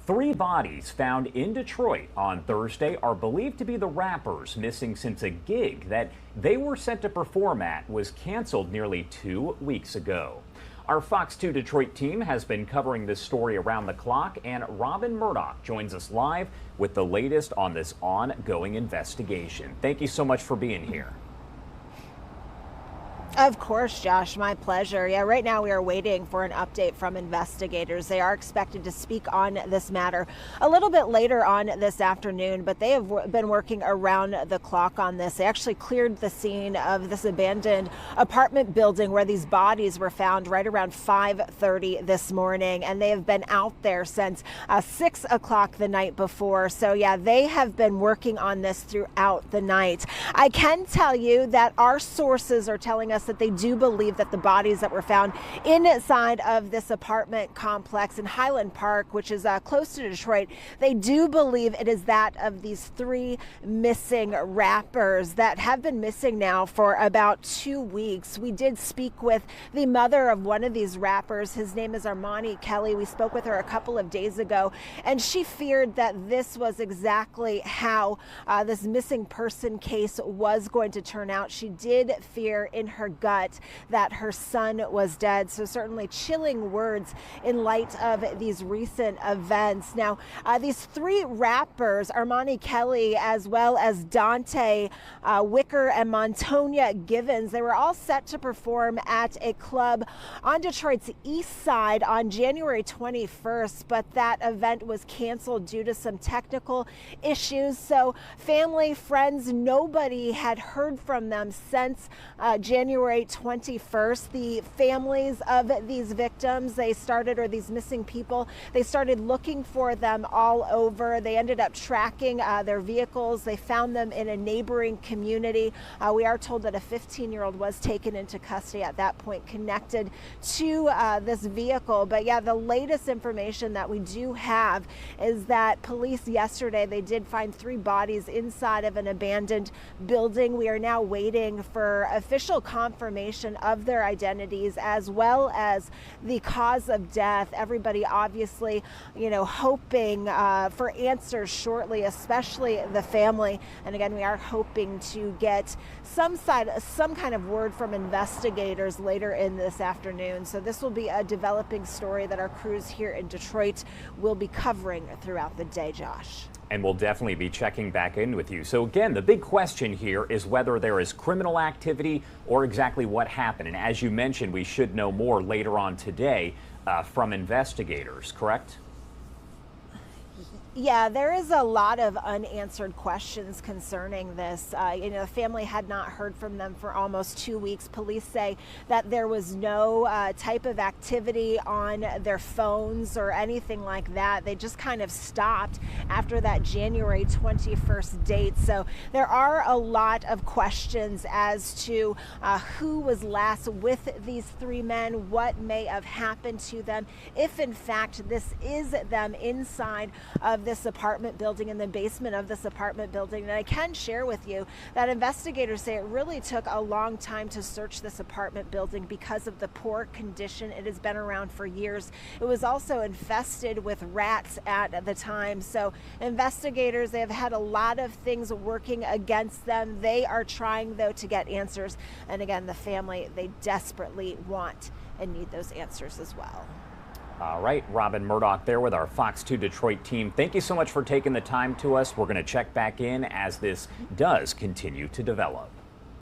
Three bodies found in Detroit on Thursday are believed to be the rappers missing since a gig that they were set to perform at was canceled nearly 2 weeks ago. Our Fox 2 Detroit team has been covering this story around the clock, and Robin Murdoch joins us live with the latest on this ongoing investigation. Thank you so much for being here. Of course, Josh, my pleasure. Yeah, right now we are waiting for an update from investigators. They are expected to speak on this matter a little bit later on this afternoon, but they have been working around the clock on this. They actually cleared the scene of this abandoned apartment building where these bodies were found right around 5:30 this morning, and they have been out there since 6 o'clock the night before. So yeah, they have been working on this throughout the night. I can tell you that our sources are telling us that they do believe that the bodies that were found inside of this apartment complex in Highland Park, which is close to Detroit, they do believe it is that of these three missing rappers that have been missing now for about 2 weeks. We did speak with the mother of one of these rappers. His name is Armani Kelly. We spoke with her a couple of days ago, and she feared that this was exactly how this missing person case was going to turn out. She did fear in her gut that her son was dead. So certainly chilling words in light of these recent events. Now, these three rappers, Armani Kelly, as well as Dante Wicker and Montonia Givens, they were all set to perform at a club on Detroit's east side on January 21st, but that event was canceled due to some technical issues. So family, friends, nobody had heard from them since January 21st. The families of these victims, these missing people, they started looking for them all over. They ended up tracking their vehicles. They found them in a neighboring community. We are told that a 15-year-old was taken into custody at that point connected to this vehicle. But yeah, the latest information that we do have is that police yesterday, they did find three bodies inside of an abandoned building. We are now waiting for official confirmation of their identities as well as the cause of death. Everybody obviously, hoping for answers shortly, especially the family. And again, we are hoping to get some kind of word from investigators later in this afternoon. So this will be a developing story that our crews here in Detroit will be covering throughout the day, Josh. And we'll definitely be checking back in with you. So again, the big question here is whether there is criminal activity or exactly what happened. And as you mentioned, we should know more later on today from investigators, correct? Yeah, there is a lot of unanswered questions concerning this. The family had not heard from them for almost 2 weeks. Police say that there was no type of activity on their phones or anything like that. They just kind of stopped after that January 21st date. So there are a lot of questions as to who was last with these three men, what may have happened to them, if in fact this is them inside of this apartment building, in the basement of this apartment building. And I can share with you that investigators say it really took a long time to search this apartment building because of the poor condition. It has been around for years. It was also infested with rats at the time. So investigators, they have had a lot of things working against them. They are trying, though, to get answers. And again, the family, they desperately want and need those answers as well. All right, Robin Murdoch there with our Fox 2 Detroit team. Thank you so much for taking the time to us. We're going to check back in as this does continue to develop.